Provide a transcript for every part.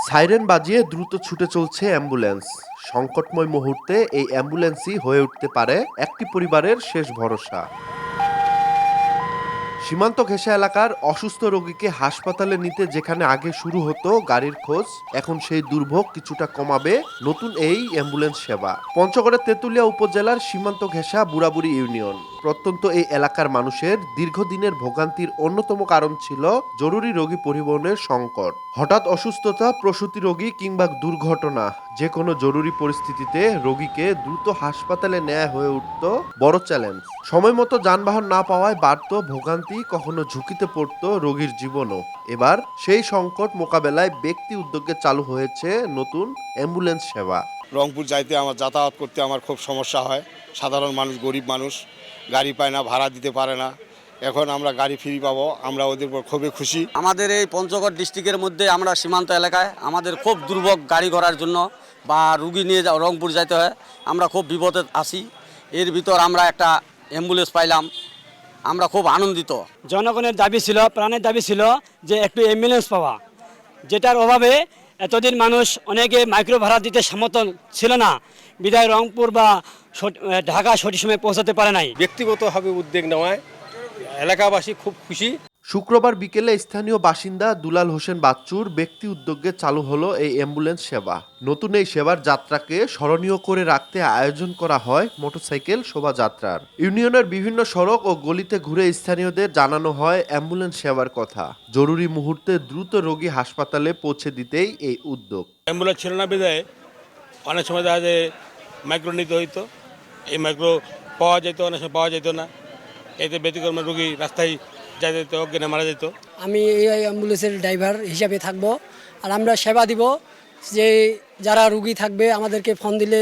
Siren বাজিয়ে দ্রুত ছুটে চলছে অ্যাম্বুলেন্স। সংকটময় মুহূর্তে এই অ্যাম্বুলেন্সই হয়ে উঠতে পারে একটি পরিবারের শেষ ভরসা। সীমান্ত ঘেঁষা এলাকার অসুস্থ রোগীকে হাসপাতালে নিতে যেখানে আগে শুরু হতো গাড়ির খোঁজ, এখন সেই দুর্ভোগ কিছুটা কমাবে নতুন এই অ্যাম্বুলেন্স সেবা। পঞ্চগড়ের তেঁতুলিয়া উপজেলার সীমান্ত ঘেঁষা বুড়াবুড়ি ইউনিয়ন প্রত্যন্ত এই এলাকার মানুষের দীর্ঘদিনের ভোগান্তির অন্যতম কারণ ছিল জরুরি রোগী পরিবহনের সংকট। হঠাৎ অসুস্থতা, প্রসূতি রোগী কিংবা দুর্ঘটনা, যে কোনো জরুরি পরিস্থিতিতে রোগীকে দ্রুত হাসপাতালে নেওয়া হয়ে উঠত বড় চ্যালেঞ্জ। সময় মতো যানবাহন না পাওয়ায় বাড়ত ভোগান্তি, কখনো ঝুঁকিতে পড়ত রোগীর জীবনও। এবার সেই সংকট মোকাবেলায় ব্যক্তি উদ্যোগে চালু হয়েছে নতুন অ্যাম্বুলেন্স সেবা। রংপুর যাইতে আমার যাতায়াত করতে আমার খুব সমস্যা হয়। সাধারণ মানুষ, গরিব মানুষ গাড়ি পায় না, ভাড়া দিতে পারে না। এখন আমরা গাড়ি ফ্রি পাবো, আমরা ওদের উপর খুবই খুশি। আমাদের এই পঞ্চগড় ডিস্ট্রিক্টের মধ্যে আমরা সীমান্ত এলাকায় আমাদের খুব দুর্ভোগ গাড়ি ঘোড়ার জন্য বা রুগী নিয়ে রংপুর যাইতে হয়, আমরা খুব বিপদে আছি। এর ভিতর আমরা একটা অ্যাম্বুলেন্স পাইলাম, আমরা খুব আনন্দিত। জনগণের দাবি ছিল, প্রাণের দাবি ছিল যে একটু অ্যাম্বুলেন্স পাওয়া, যেটার অভাবে এতদিন মানুষ অনেকে মাইক্রো ভাড়া দিতে সমর্থন ছিল না, বিদায় রংপুর বা ঢাকা সঠিক সময়ে পৌঁছাতে পারে নাই। ব্যক্তিগতভাবে উদ্যোগ নেওয়ায় এলাকাবাসী খুব খুশি। শুক্রবার বিকেলে স্থানীয় বাসিন্দা দুলাল হোসেন বাচ্চুর ব্যক্তি উদ্যোগে চালু হলো এই অ্যাম্বুলেন্স সেবা। নতুন এই সেবার যাত্রাকে স্মরণীয় করে রাখতে আয়োজন করা হয় মোটরসাইকেল শোভাযাত্রার। ইউনিয়নের বিভিন্ন সড়ক ও গলিতে ঘুরে স্থানীয়দের জানানো হয় অ্যাম্বুলেন্স সেবার কথা। জরুরি মুহূর্তে দ্রুত রোগী হাসপাতালে পৌঁছে দিতেই এই উদ্যোগ। অ্যাম্বুলেন্স ছিল না বিদায় অনেক সময় দেখা যায় মাইক্রো নিতে হইতো, এই মাইক্রো পাওয়া যেত, অনেক সময় পাওয়া যেত না। এতে ব্যতিক্রমে রোগী রাস্তায় যাই যেত, অজ্ঞানে মারা যেত। আমি এই অ্যাম্বুলেন্সের ড্রাইভার হিসাবে থাকব, আর আমরা সেবা দিব। যে যারা রুগী থাকবে আমাদেরকে ফোন দিলে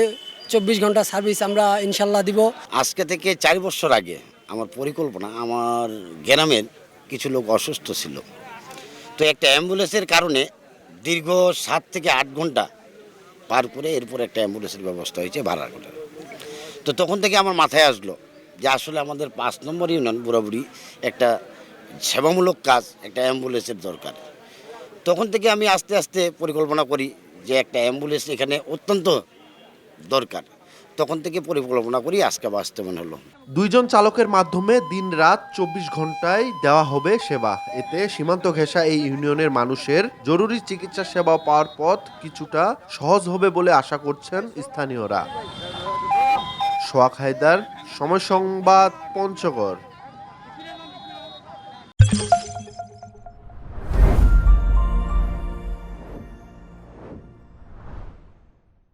24 ঘন্টা সার্ভিস আমরা ইনশাল্লাহ দিব। আজকে থেকে 4 বছর আগে আমার পরিকল্পনা, আমার গ্রামের কিছু লোক অসুস্থ ছিল, তো একটা অ্যাম্বুলেন্সের কারণে দীর্ঘ 7 থেকে 8 ঘন্টা পার করে এরপর একটা অ্যাম্বুলেন্সের ব্যবস্থা হয়েছে ভাড়া করে। তো তখন থেকে আমার মাথায় আসলো যে আসলে আমাদের 5 নম্বর ইউনিয়ন বুড়াবুড়ি একটা সেবামূলক কাজ, একটা অ্যাম্বুলেন্সের দরকার। তখন থেকে আমি আস্তে আস্তে পরিকল্পনা করি যে একটা অ্যাম্বুলেন্স এখানে অত্যন্ত দরকার। তখন থেকে পরিকল্পনা করি, আজকে বাস্তবায়ন হলো। 2 জন চালকের মাধ্যমে দিন রাত 24 ঘন্টায় দেওয়া হবে সেবা। এতে সীমান্ত ঘেঁষা এই ইউনিয়নের মানুষের জরুরি চিকিৎসা সেবা পাওয়ার পথ কিছুটা সহজ হবে বলে আশা করছেন স্থানীয়রা। সোহাগ হায়দার, সময় সংবাদ, পঞ্চগড়।